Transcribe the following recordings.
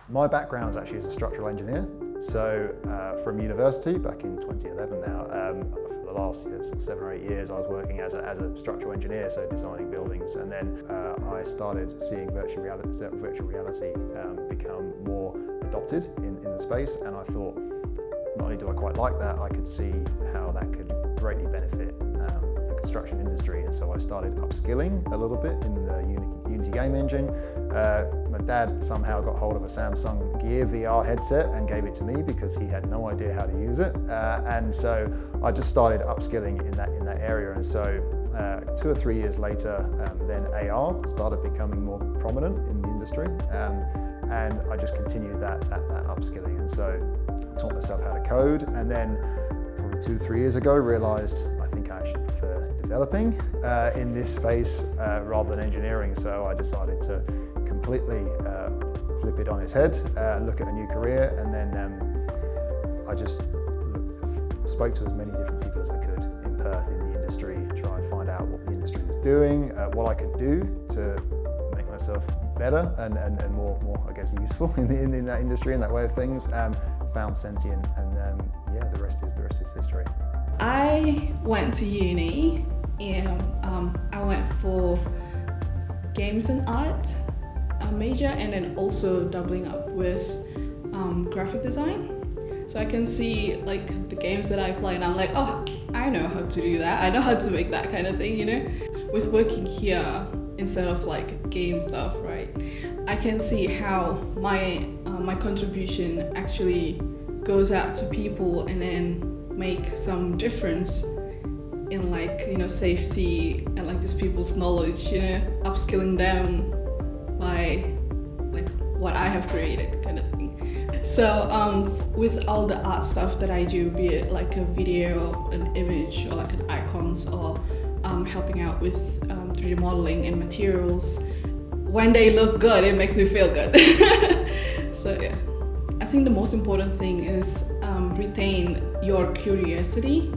My background is actually as a structural engineer. So from university back in 2011 now, for the last 7 or 8 years, I was working as a structural engineer, so designing buildings. And then I started seeing virtual reality become more adopted in the space. And I thought, not only do I quite like that, I could see how that could greatly benefit the construction industry. And so I started upskilling a little bit in the Unity game engine. My dad somehow got hold of a Samsung Gear VR headset and gave it to me because he had no idea how to use it. And so I just started upskilling in that area. And so 2 or 3 years later, then AR started becoming more prominent in the industry. And I just continued that upskilling. And so I taught myself how to code, and then probably 2 or 3 years ago realized I think I actually prefer developing in this space rather than engineering. So I decided to completely flip it on its head, look at a new career, and then I just spoke to as many different people as I could in Perth in the industry, try and find out what the industry was doing, what I could do to make myself better and more I guess useful in that industry and that way of things. Found Sentient, and yeah, the rest is history. I went to uni and I went for games and art major, and then also doubling up with graphic design. So I can see like the games that I play and I'm like, oh, I know how to do that. I know how to make that kind of thing, you know? With working here instead of like game stuff, right? I can see how my contribution actually goes out to people and then make some difference in like, you know, safety and like just people's knowledge, you know, upskilling them by like what I have created kind of thing. So with all the art stuff that I do, be it like a video, an image, or like an icons, or helping out with 3D modeling and materials, when they look good, it makes me feel good. So yeah, I think the most important thing is retain your curiosity,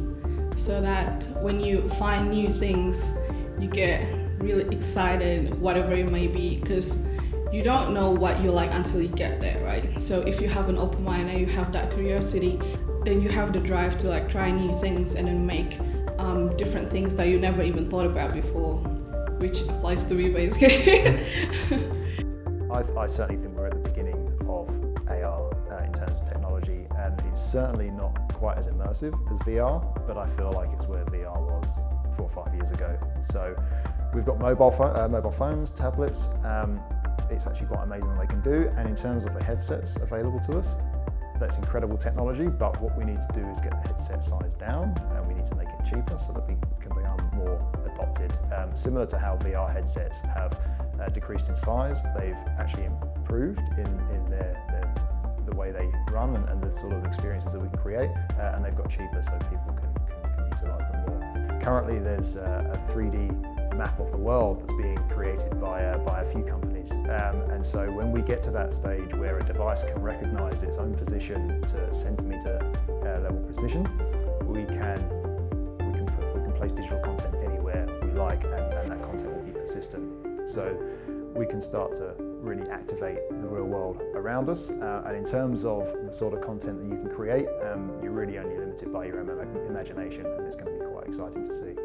so that when you find new things, you get really excited, whatever it may be, because you don't know what you like until you get there, right? So if you have an open mind and you have that curiosity, then you have the drive to like try new things and then make different things that you never even thought about before, which applies to me basically. I certainly think we're at the beginning of AR in terms of technology, and it's certainly not quite as immersive as VR, but I feel like it's where VR was 4 or 5 years ago. So we've got mobile phones, tablets. It's actually quite amazing what they can do, and in terms of the headsets available to us, that's incredible technology, but what we need to do is get the headset size down, and we need to make it cheaper so that we can become more adopted. Similar to how VR headsets have decreased in size, they've actually improved in the way they run and the sort of experiences that we can create, and they've got cheaper so people can utilise them more. Currently there's a 3D map of the world that's being created by a few companies, and so when we get to that stage where a device can recognise its own position to centimetre level precision, we can place digital content anywhere we like, and that content will be persistent. So we can start to really activate the real world around us, and in terms of the sort of content that you can create, you're really only limited by your imagination, and it's going to be quite exciting to see.